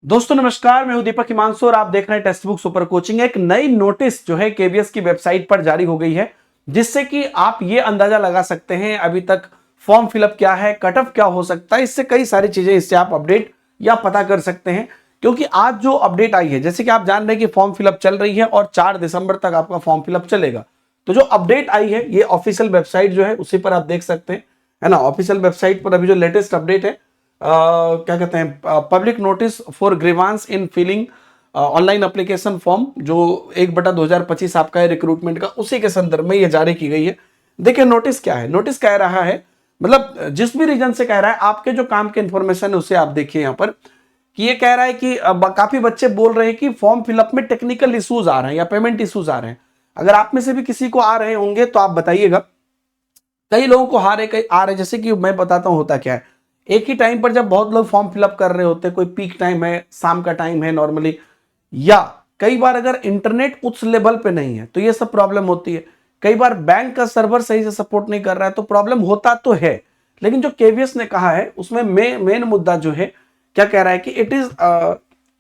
दोस्तों नमस्कार, मैं हूं दीपक हिमांशु और आप देख रहे हैं टेक्स्ट बुक सुपर कोचिंग। एक नई नोटिस जो है केवीएस की वेबसाइट पर जारी हो गई है, जिससे कि आप ये अंदाजा लगा सकते हैं अभी तक फॉर्म फिलअप क्या है, कट ऑफ क्या हो सकता है। इससे कई सारी चीजें इससे आप अपडेट या पता कर सकते हैं, क्योंकि आज जो अपडेट आई है, जैसे कि आप जान रहे हैं कि फॉर्म फिलअप चल रही है और 4 दिसंबर तक आपका फॉर्म फिलअप चलेगा। तो जो अपडेट आई है ये ऑफिशियल वेबसाइट जो है उसी पर आप देख सकते हैं, है ना। ऑफिशियल वेबसाइट पर अभी जो लेटेस्ट अपडेट है, क्या कहते हैं, public notice for grievance in filling online application form, जो 1/2025 आपका है रिक्रूटमेंट का, उसी के संदर्भ में ये जारी की गई है। देखिए नोटिस क्या है। नोटिस कह रहा है, मतलब जिस भी रीजन से कह रहा है, आपके जो काम के इंफॉर्मेशन है उसे आप देखिए यहाँ पर, कि ये कह रहा है कि काफी बच्चे बोल रहे हैं कि फॉर्म फिलअप में टेक्निकल इश्यूज आ रहे हैं या पेमेंट इश्यूज आ रहे हैं। अगर आप में से भी किसी को आ रहे होंगे तो आप बताइएगा। कई लोगों को कई आ रहे, जैसे कि मैं बताता हूं होता क्या है। एक ही टाइम पर जब बहुत लोग फॉर्म फिलअप कर रहे होते हैं, कोई पीक टाइम है, शाम का टाइम है नॉर्मली, या कई बार अगर इंटरनेट उच्च लेवल पे नहीं है तो ये सब प्रॉब्लम होती है। कई बार बैंक का सर्वर सही से सपोर्ट नहीं कर रहा है तो प्रॉब्लम होता तो है। लेकिन जो केवीएस ने कहा है उसमें मेन मुद्दा जो है, क्या कह रहा है कि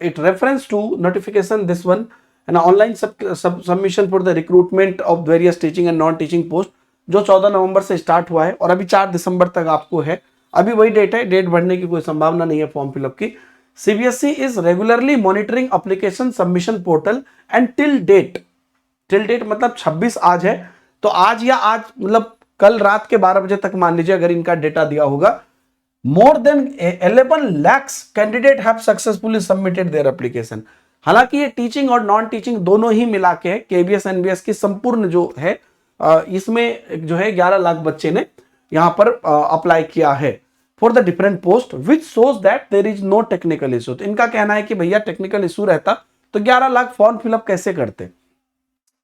it reference to notification this one and online submission for the recruitment of various teaching and non teaching post, जो 14 नवंबर से स्टार्ट हुआ है और अभी 4 दिसंबर तक आपको है। अभी वही डेट है, डेट बढ़ने की कोई संभावना नहीं है फॉर्म फिलअप की। CBSE is regularly monitoring application submission portal and till date मतलब 26 आज है, तो आज या आज मतलब कल रात के 12 बजे तक मान लीजिए अगर इनका डेटा दिया होगा, more than 11 lakhs candidate have successfully submitted their application. हालांकि ये टीचिंग और नॉन टीचिंग दोनों ही मिला के केवीएस एनबीएस की संपूर्ण जो है, इसमें जो है 11 लाख बच्चे ने यहां पर अप्लाई किया है for the different post, which shows that there is no technical issue. तो इनका कहना है कि भैया टेक्निकल इशू रहता तो 11 लाख फॉर्म फिलअप कैसे करते।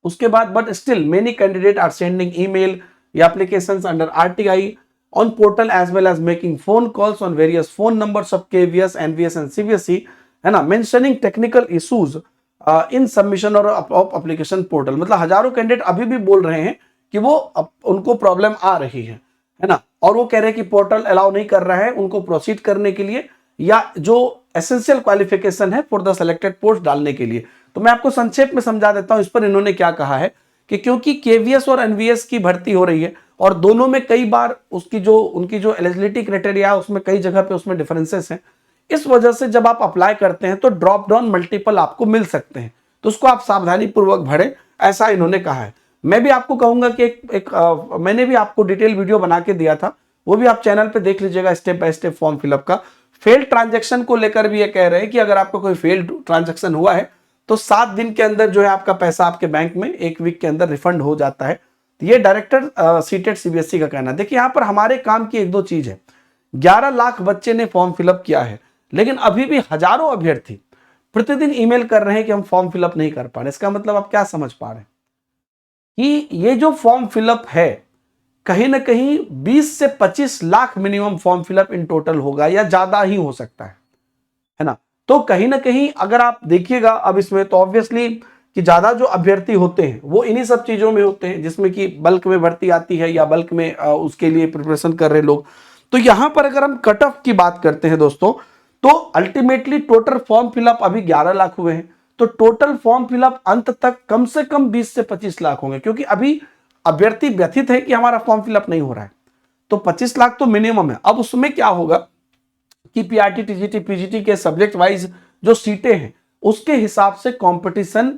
उसके बाद but still many candidate are sending email या applications under RTI on portal as well as making phone calls on various phone numbers of KVS, NVS and CBSE, है ना, mentioning technical issues in submission और of application portal। मतलब हजारों candidate अभी भी बोल रहे हैं कि वो उनको प्रॉब्लम आ रही है ना, और वो कह रहे हैं कि पोर्टल अलाउ नहीं कर रहा है उनको प्रोसीड करने के लिए या जो एसेंशियल क्वालिफिकेशन है फॉर द सिलेक्टेड पोस्ट डालने के लिए। तो मैं आपको संक्षेप में समझा देता हूं इस पर इन्होंने क्या कहा है, कि क्योंकि केवीएस और एनवीएस की भर्ती हो रही है और दोनों में कई बार उनकी जो एलिजिबिलिटी क्राइटेरिया है उसमें कई जगह पे उसमें डिफरेंसेस हैं। इस वजह से जब आप अप्लाई करते हैं तो ड्रॉप डाउन मल्टीपल आपको मिल सकते हैं, तो उसको आप सावधानी पूर्वक भरें, ऐसा इन्होंने कहा है। मैं भी आपको कहूंगा कि मैंने भी आपको डिटेल वीडियो बना के दिया था, वो भी आप चैनल पे देख लीजिएगा, step by step form fill up का। फेल्ड ट्रांजेक्शन को लेकर भी ये कह रहे हैं कि अगर आपका कोई फेल्ड ट्रांजेक्शन हुआ है तो 7 दिन के अंदर जो है आपका पैसा आपके बैंक में 1 वीक के अंदर रिफंड हो जाता है। ये डायरेक्टर सीटेट सीबीएसई का कहना है। देखिए यहां पर हमारे काम की 1-2 चीज है। 11 लाख बच्चे ने फॉर्म फिलअप किया है, लेकिन अभी भी हजारों अभ्यर्थी प्रतिदिन ईमेल कर रहे हैं कि हम फॉर्म फिलअप नहीं कर पा रहे। इसका मतलब आप क्या समझ पा रहे हैं कि ये जो फॉर्म फिलअप है, कहीं ना कहीं 20 से 25 lakh minimum form fill up in total होगा या ज्यादा ही हो सकता है ना। तो कहीं ना कहीं अगर आप देखिएगा अब इसमें, तो ऑब्वियसली कि ज्यादा जो अभ्यर्थी होते हैं वो इन्हीं सब चीजों में होते हैं, जिसमें कि बल्क में भर्ती आती है या बल्क में उसके लिए प्रिपरेशन कर रहे लोग। तो यहां पर अगर हम कट ऑफ की बात करते हैं दोस्तों, तो अल्टीमेटली टोटल फॉर्म फिलअप अभी 11 लाख हुए हैं, तो टोटल फॉर्म फिलअप अंत तक कम से कम 20 से 25 लाख होंगे, क्योंकि अभी अभ्यर्थी व्यथित है कि हमारा फॉर्म फिलअप नहीं हो रहा है। तो 25 लाख तो मिनिमम है। अब उसमें क्या होगा कि पीआरटी, टीजीटी, पीजीटी के सब्जेक्ट वाइज जो सीटें हैं उसके हिसाब से कंपटीशन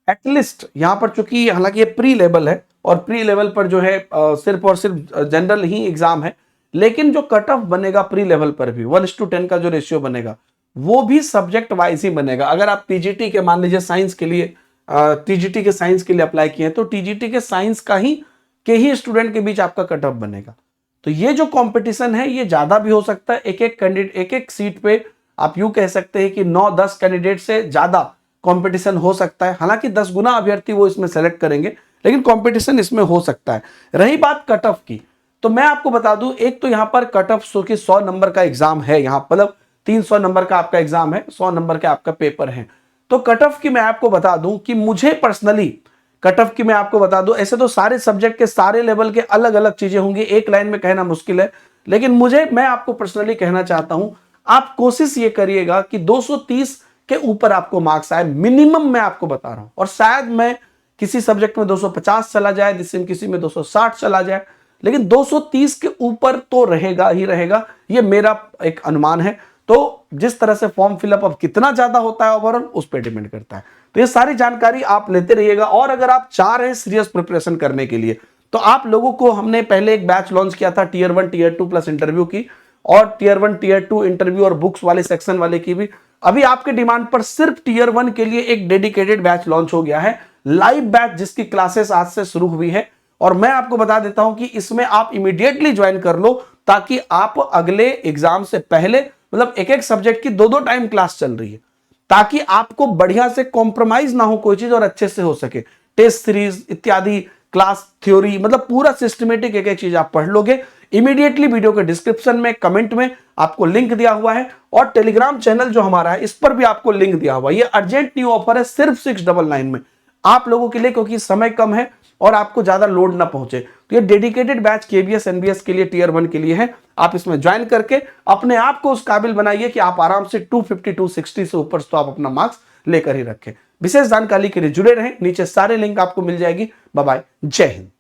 एटलीस्ट यहां पर, चूंकि हालांकि ये प्री लेवल है और प्री लेवल पर जो है सिर्फ और सिर्फ जनरल ही एग्जाम है, लेकिन जो कट ऑफ बनेगा प्री लेवल पर भी 1:10 का जो रेशियो बनेगा वो भी सब्जेक्ट वाइज ही बनेगा। अगर आप टीजीटी के मान लीजिए साइंस के लिए, टीजीटी के साइंस के लिए अप्लाई किए हैं तो टीजीटी के साइंस का ही स्टूडेंट के बीच आपका कट ऑफ बनेगा। तो ये जो कंपटीशन है ये ज्यादा भी हो सकता है। एक एक सीट पे आप यूं कह सकते हैं कि 9-10 कैंडिडेट से ज्यादा कंपटीशन हो सकता है। हालांकि 10 गुना अभ्यर्थी वो इसमें सेलेक्ट करेंगे, लेकिन कंपटीशन इसमें हो सकता है। रही बात कट ऑफ की, तो मैं आपको बता दूं, एक तो यहां पर कट ऑफ 100 नंबर का एग्जाम है, यहां मतलब 300 नंबर का आपका एग्जाम है, 100 नंबर का आपका पेपर है। तो कट ऑफ की मैं आपको बता दूं कि मुझे पर्सनली कट ऑफ की मैं आपको बता दूं, ऐसे तो सारे सब्जेक्ट के सारे लेवल के अलग अलग चीजें होंगी, एक लाइन में कहना मुश्किल है, लेकिन मैं आपको पर्सनली कहना चाहता हूं, आप कोशिश ये करिएगा कि 230 के ऊपर आपको मार्क्स आए, मिनिमम मैं आपको बता रहा हूं। और शायद मैं किसी सब्जेक्ट में 250 चला जाए, किसी में 260 चला जाए, लेकिन 230 के ऊपर तो रहेगा ही रहेगा, ये मेरा एक अनुमान है। तो जिस तरह से फॉर्म फिलअप अब कितना ज्यादा होता है ओवरऑल, उस पर डिपेंड करता है। तो ये सारी जानकारी आप लेते रहिएगा। और अगर आप चाह रहे हैं सीरियस प्रिपरेशन करने के लिए, तो आप लोगों को हमने पहले एक बैच लॉन्च किया था टियर 1 टियर 2 प्लस इंटरव्यू की, और टियर 1 टियर 2 इंटरव्यू और बुक्स वाले सेक्शन वाले की भी। अभी आपके डिमांड पर सिर्फ टियर 1 के लिए एक डेडिकेटेड बैच लॉन्च हो गया है, लाइव बैच, जिसकी क्लासेस आज से शुरू हुई है। और मैं आपको बता देता हूं कि इसमें आप इमीडिएटली ज्वाइन कर लो, ताकि आप अगले एग्जाम से पहले, मतलब एक एक सब्जेक्ट की 2-2 टाइम क्लास चल रही है, ताकि आपको बढ़िया से कॉम्प्रोमाइज ना हो कोई चीज और अच्छे से हो सके। टेस्ट सीरीज इत्यादि, क्लास थ्योरी, मतलब पूरा सिस्टमेटिक एक एक चीज आप पढ़ लोगे। इमीडिएटली वीडियो के डिस्क्रिप्शन में, कमेंट में आपको लिंक दिया हुआ है, और टेलीग्राम चैनल जो हमारा है इस पर भी आपको लिंक दिया हुआ है। ये अर्जेंट न्यू ऑफर है सिर्फ 699 में आप लोगों के लिए, क्योंकि समय कम है और आपको ज्यादा लोड ना पहुंचे। तो ये डेडिकेटेड बैच केबीएस एनबीएस के लिए, टियर 1 के लिए है। आप इसमें ज्वाइन करके अपने आप को उस काबिल बनाइए कि आप आराम से 250 260 से ऊपर तो आप अपना मार्क्स लेकर ही रखें। विशेष जानकारी के लिए जुड़े रहें, नीचे सारे लिंक आपको मिल जाएगी। बाय बाय, जय हिंद।